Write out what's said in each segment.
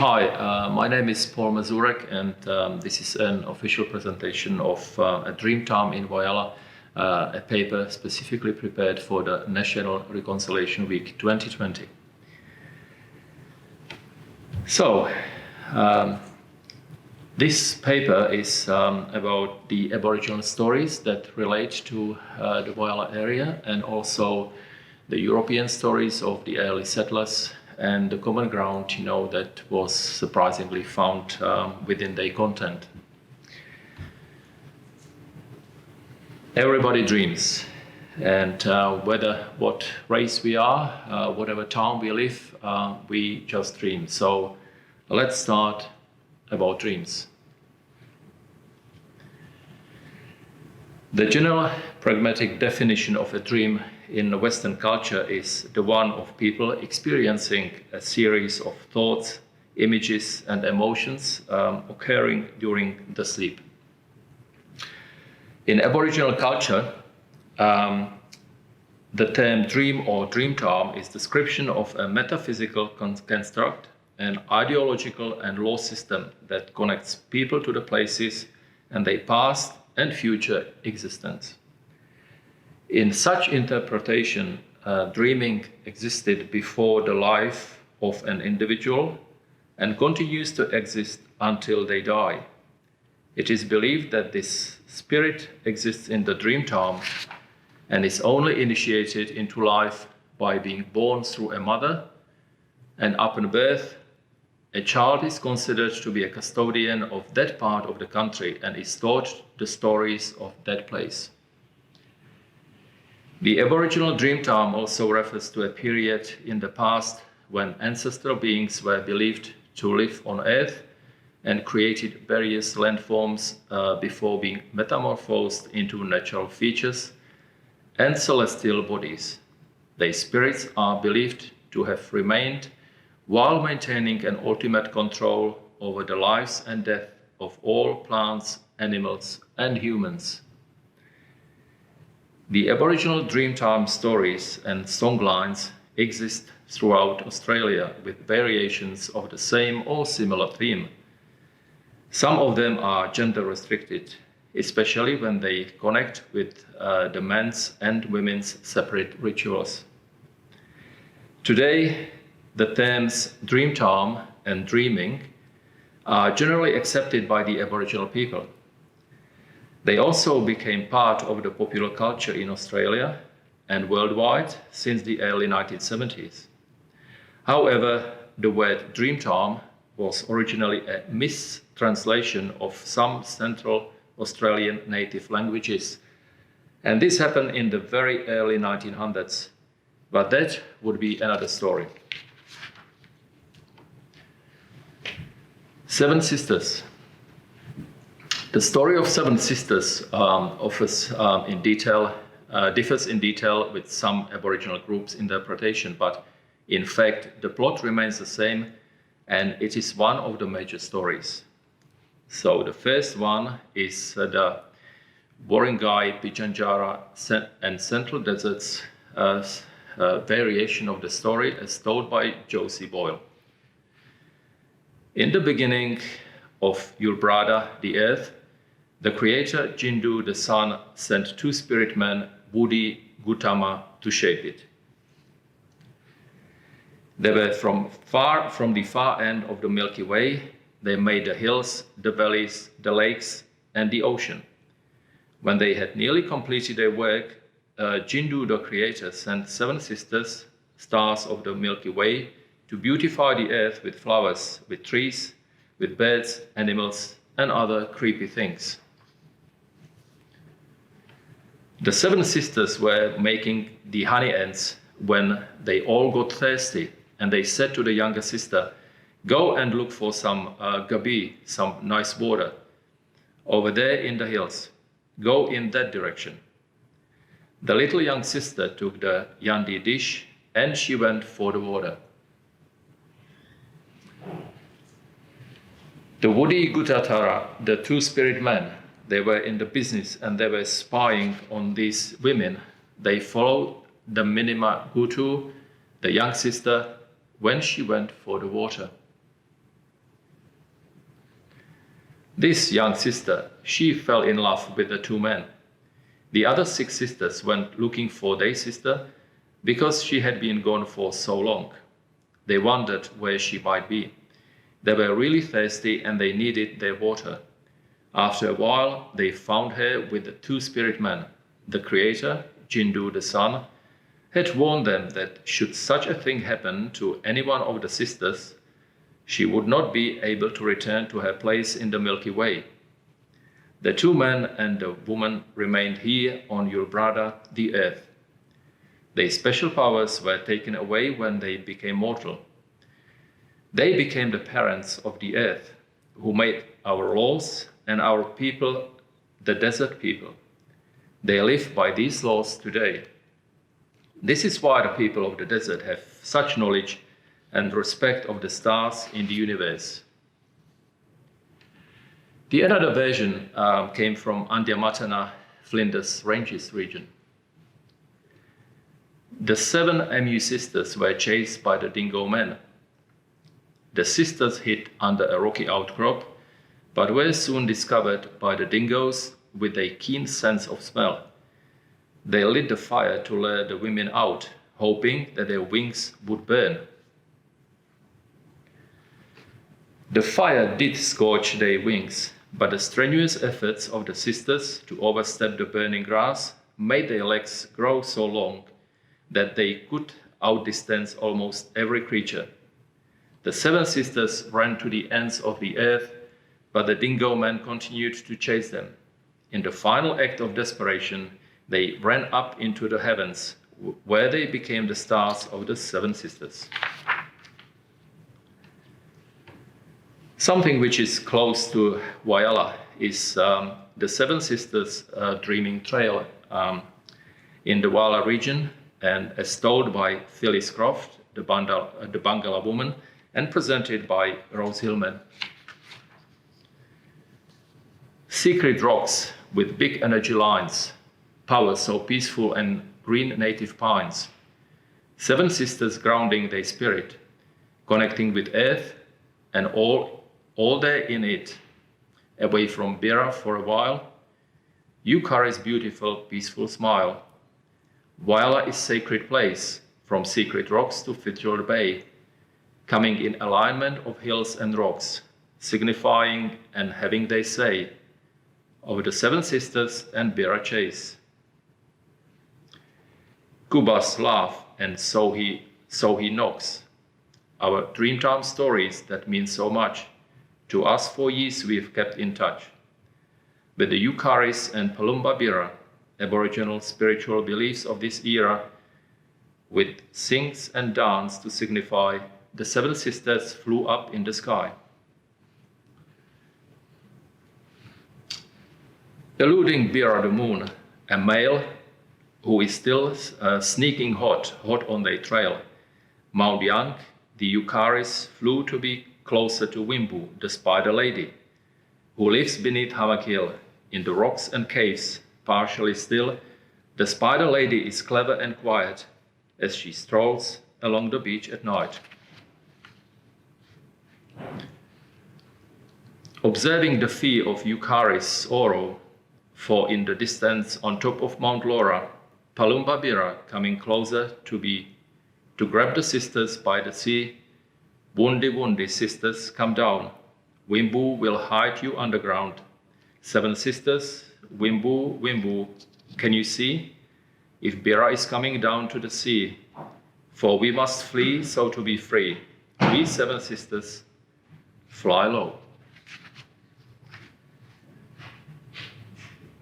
Hi, my name is Paul Mazourek, and this is an official presentation of a Dream Time in Voyala, a paper specifically prepared for the National Reconciliation Week 2020. So, this paper is about the Aboriginal stories that relate to the Voyala area, and also the European stories of the early settlers and the common ground, that was surprisingly found within their content. Everybody dreams, and whether what race we are, whatever town we live, we just dream. So let's start about dreams. The general pragmatic definition of a dream in Western culture is the one of people experiencing a series of thoughts, images, and emotions occurring during the sleep. In Aboriginal culture, the term dream or dream time is description of a metaphysical construct, an ideological and law system that connects people to the places and their past and future existence. In such interpretation, dreaming existed before the life of an individual and continues to exist until they die. It is believed that this spirit exists in the dream time and is only initiated into life by being born through a mother, and upon birth, a child is considered to be a custodian of that part of the country and is taught the stories of that place. The Aboriginal dream time also refers to a period in the past when ancestral beings were believed to live on Earth and created various landforms before being metamorphosed into natural features and celestial bodies. Their spirits are believed to have remained while maintaining an ultimate control over the lives and death of all plants, animals, and humans. The Aboriginal Dreamtime stories and songlines exist throughout Australia with variations of the same or similar theme. Some of them are gender restricted, especially when they connect with the men's and women's separate rituals. Today, the terms dreamtime and dreaming are generally accepted by the Aboriginal people. They also became part of the popular culture in Australia and worldwide since the early 1970s. However, the word dreamtime was originally a mistranslation of some Central Australian native languages, and this happened in the very early 1900s, but that would be another story. Seven Sisters. The story of Seven Sisters differs in detail with some Aboriginal groups' interpretation, but in fact, the plot remains the same, and it is one of the major stories. So the first one is the Warringai, Pitjantjatjara and Central Deserts variation of the story as told by Josie Boyle. In the beginning of Yulbrada, the earth, the creator Jindu, the sun, sent two spirit men, Woody, Gautama, to shape it. They were from the far end of the Milky Way. They made the hills, the valleys, the lakes, and the ocean. When they had nearly completed their work, Jindu, the creator, sent seven sisters, stars of the Milky Way, to beautify the earth with flowers, with trees, with birds, animals, and other creepy things. The seven sisters were making the honey ants when they all got thirsty, and they said to the younger sister, "Go and look for some gabi, some nice water, over there in the hills. Go in that direction." The little young sister took the yandi dish, and she went for the water. The Woody Gutatara, the two spirit men, they were in the business and they were spying on these women. They followed the Minima Gutu, the young sister, when she went for the water. This young sister, she fell in love with the two men. The other 6 sisters went looking for their sister because she had been gone for so long. They wondered where she might be. They were really thirsty and they needed their water. After a while, they found her with the 2 spirit men. The Creator, Jindu the Sun, had warned them that should such a thing happen to any one of the sisters, she would not be able to return to her place in the Milky Way. The 2 men and the woman remained here on your brother, the earth. Their special powers were taken away when they became mortal. They became the parents of the earth, who made our laws and our people, the desert people. They live by these laws today. This is why the people of the desert have such knowledge and respect of the stars in the universe. The another version came from Andiamatana, Flinders Ranges region. The 7 Emu sisters were chased by the dingo men. The sisters hid under a rocky outcrop, but were soon discovered by the dingoes with a keen sense of smell. They lit the fire to lure the women out, hoping that their wings would burn. The fire did scorch their wings, but the strenuous efforts of the sisters to overstep the burning grass made their legs grow so long that they could outdistance almost every creature. The 7 sisters ran to the ends of the earth, but the dingo men continued to chase them. In the final act of desperation, they ran up into the heavens, where they became the stars of the 7 sisters. Something which is close to Wayala is the 7 Sisters Dreaming Trail in the Wayala region, and as told by Phyllis Croft, the Bangala woman, and presented by Rose Hillman. Secret rocks with big energy lines, power so peaceful and green native pines. 7 sisters grounding their spirit, connecting with earth and all there in it, away from Bira for a while. Yukari's beautiful, peaceful smile. Wayala is sacred place, from secret rocks to Fitzgerald Bay, coming in alignment of hills and rocks, signifying and having their say of the 7 sisters and Bira chase. Kuba's laugh, and so he knocks. Our Dreamtime stories that mean so much. To us for years we've kept in touch. With the Yukaris and Palumba Bira, Aboriginal spiritual beliefs of this era, with sings and dance to signify the 7 sisters flew up in the sky. Eluding Bira the moon, a male who is still sneaking hot on their trail. Mount Young, the Yukaris flew to be closer to Wimbu, the spider lady, who lives beneath Hammock Hill, in the rocks and caves, partially still. The spider lady is clever and quiet as she strolls along the beach at night. Observing the fear of Yukaris Oro, for in the distance on top of Mount Laura, Palumba Bira coming closer to grab the sisters by the sea. Wundi sisters, come down. Wimbu will hide you underground. 7 sisters, Wimbu, can you see? If Bira is coming down to the sea, for we must flee so to be free. We 7 sisters, fly low.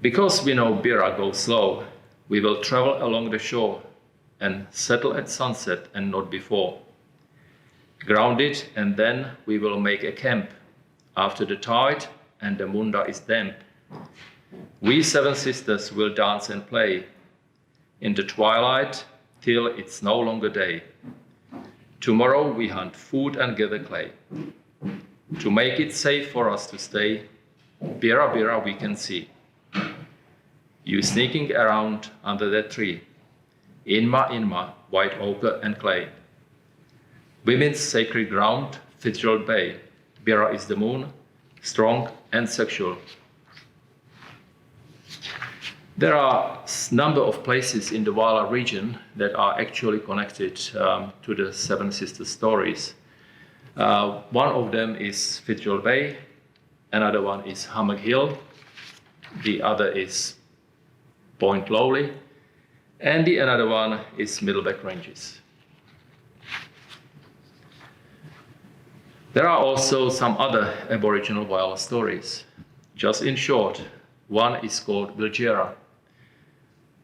Because we know Bira goes slow, we will travel along the shore and settle at sunset and not before. Grounded, and then we will make a camp after the tide and the munda is damp. We 7 sisters will dance and play in the twilight till it's no longer day. Tomorrow we hunt food and gather clay. To make it safe for us to stay, Bira we can see. You sneaking around under that tree. Inma, white ochre and clay. Women's sacred ground, Fitzgerald Bay. Bira is the moon, strong and sexual. There are a number of places in the Wayala region that are actually connected to the Seven Sisters stories. One of them is Fitzgerald Bay, another one is Hammock Hill, the other is Point Lowly, and the another one is Middleback Ranges. There are also some other Aboriginal Wayala stories. Just in short, one is called Wilgera.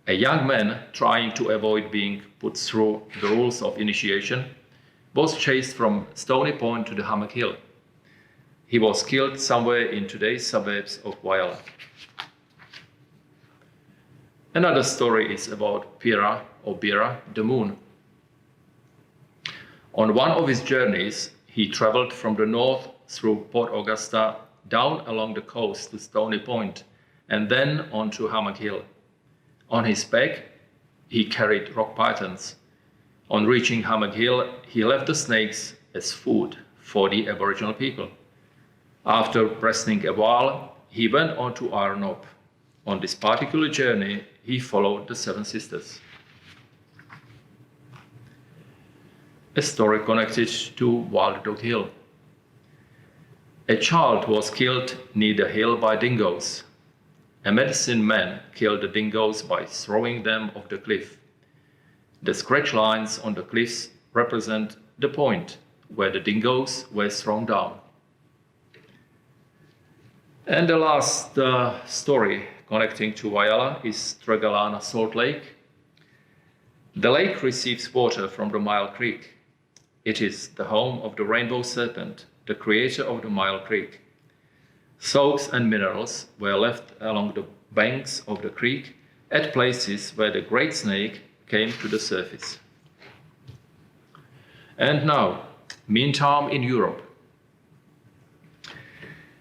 A young man trying to avoid being put through the rules of initiation was chased from Stony Point to the Hammock Hill. He was killed somewhere in today's suburbs of Wayala. Another story is about Pira or Bira, the moon. On one of his journeys, he traveled from the north through Port Augusta down along the coast to Stony Point and then on to Hammock Hill. On his back, he carried rock pythons. On reaching Hammock Hill, he left the snakes as food for the Aboriginal people. After resting a while, he went on to Iron Knob. On this particular journey, he followed the Seven Sisters. A story connected to Wild Dog Hill. A child was killed near the hill by dingoes. A medicine man killed the dingoes by throwing them off the cliff. The scratch lines on the cliffs represent the point where the dingoes were thrown down. And the last story connecting to Wayala is Tregalana Salt Lake. The lake receives water from the Mile Creek. It is the home of the rainbow serpent, the creator of the Mile Creek. Salts and minerals were left along the banks of the creek at places where the great snake came to the surface. And now, meantime in Europe.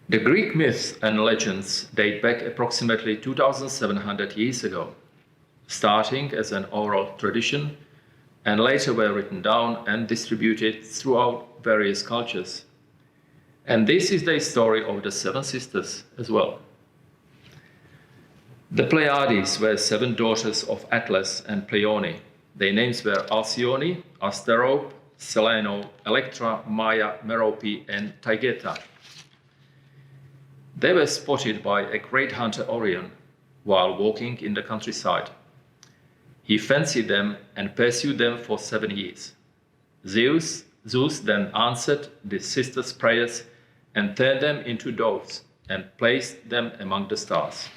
The Greek myths and legends date back approximately 2,700 years ago, starting as an oral tradition and later were written down and distributed throughout various cultures. And this is the story of the Seven Sisters as well. The Pleiades were 7 daughters of Atlas and Pleione. Their names were Alcyone, Asterope, Selene, Electra, Maia, Merope, and Taygeta. They were spotted by a great hunter Orion while walking in the countryside. He fancied them and pursued them for 7 years. Zeus then answered the sisters' prayers and turned them into doves and placed them among the stars.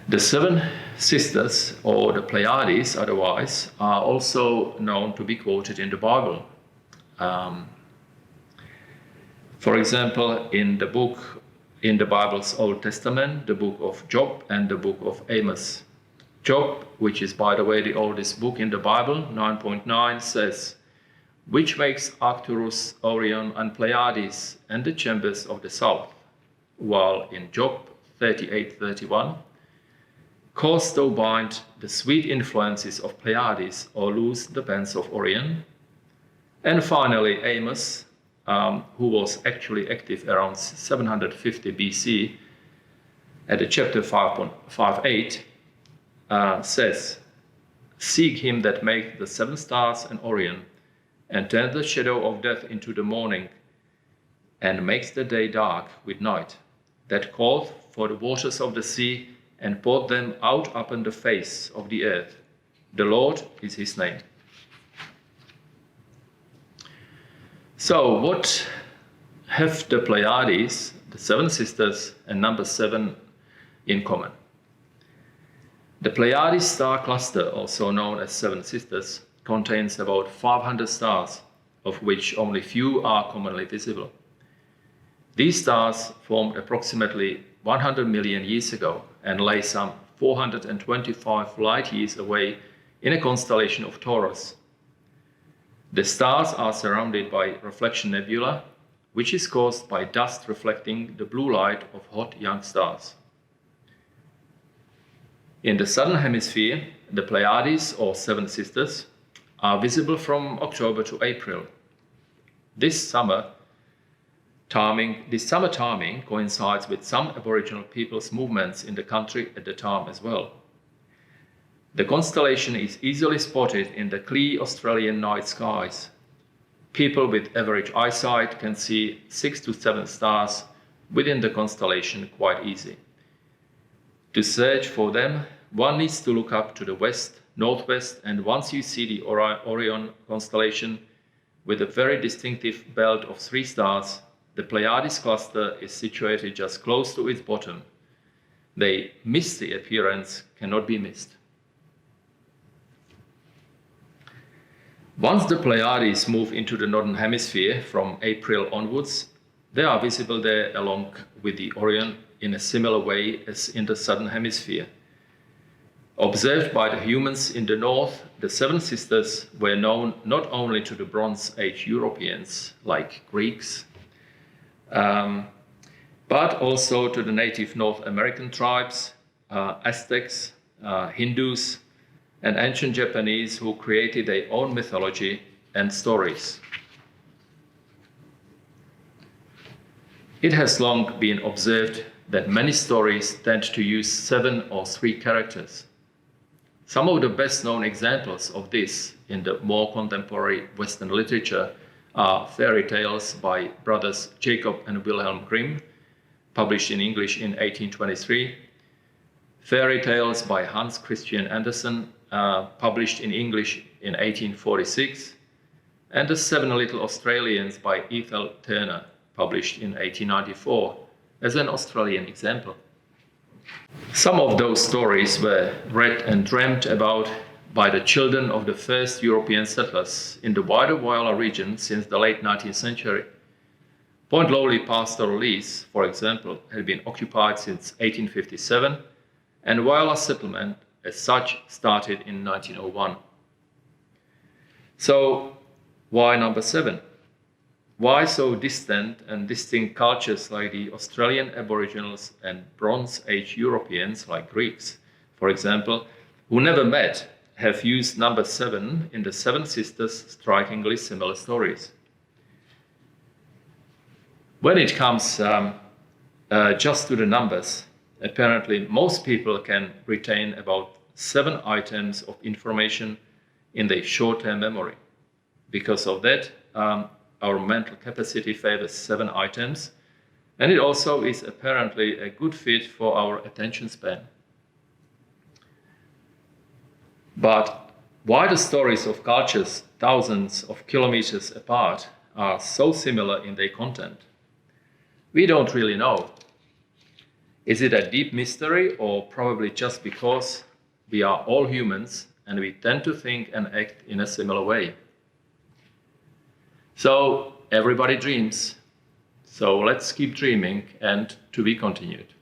The Seven Sisters, or the Pleiades otherwise, are also known to be quoted in the Bible. For example, in the Bible's Old Testament, the book of Job and the book of Amos. Job, which is, by the way, the oldest book in the Bible, 9.9, says, "Which makes Arcturus, Orion, and Pleiades, and the chambers of the south." While in Job 38:31, "Cause thou bind the sweet influences of Pleiades, or loose the bands of Orion." And finally, Amos, who was actually active around 750 BC, at the chapter 5.8, says, "Seek him that make the 7 stars and Orion, and turn the shadow of death into the morning, and makes the day dark with night, that calleth for the waters of the sea, and poured them out upon the face of the earth. The Lord is his name." So what have the Pleiades, the 7 sisters, and number 7 in common? The Pleiades star cluster, also known as 7 Sisters, contains about 500 stars, of which only few are commonly visible. These stars formed approximately 100 million years ago and lay some 425 light years away in a constellation of Taurus. The stars are surrounded by reflection nebula, which is caused by dust reflecting the blue light of hot young stars. In the southern hemisphere, the Pleiades, or 7 Sisters, are visible from October to April. This summer timing coincides with some Aboriginal people's movements in the country at the time as well. The constellation is easily spotted in the clear Australian night skies. People with average eyesight can see 6 to 7 stars within the constellation quite easy. To search for them, one needs to look up to the west, northwest, and once you see the Orion constellation with a very distinctive belt of 3 stars, the Pleiades cluster is situated just close to its bottom. Their misty appearance cannot be missed. Once the Pleiades move into the northern hemisphere from April onwards, they are visible there along with the Orion in a similar way as in the southern hemisphere. Observed by the humans in the north, the Seven Sisters were known not only to the Bronze Age Europeans like Greeks, but also to the native North American tribes, Aztecs, Hindus, and ancient Japanese who created their own mythology and stories. It has long been observed that many stories tend to use 7 or 3 characters. Some of the best known examples of this in the more contemporary Western literature are fairy tales by brothers Jacob and Wilhelm Grimm, published in English in 1823, fairy tales by Hans Christian Andersen, published in English in 1846, and The 7 Little Australians by Ethel Turner, published in 1894, as an Australian example. Some of those stories were read and dreamt about by the children of the first European settlers in the wider Whyalla region since the late 19th century. Point Lowly pastoral lease, for example, had been occupied since 1857, and Whyalla settlement as such started in 1901. So, why number 7? Why so distant and distinct cultures like the Australian Aboriginals and Bronze Age Europeans like Greeks, for example, who never met, have used number 7 in the Seven Sisters' strikingly similar stories? When it comes just to the numbers, apparently most people can retain about 7 items of information in their short-term memory. Because of that, our mental capacity favors 7 items, and it also is apparently a good fit for our attention span. But why the stories of cultures thousands of kilometers apart are so similar in their content? We don't really know. Is it a deep mystery, or probably just because we are all humans and we tend to think and act in a similar way? So everybody dreams. So let's keep dreaming, and to be continued.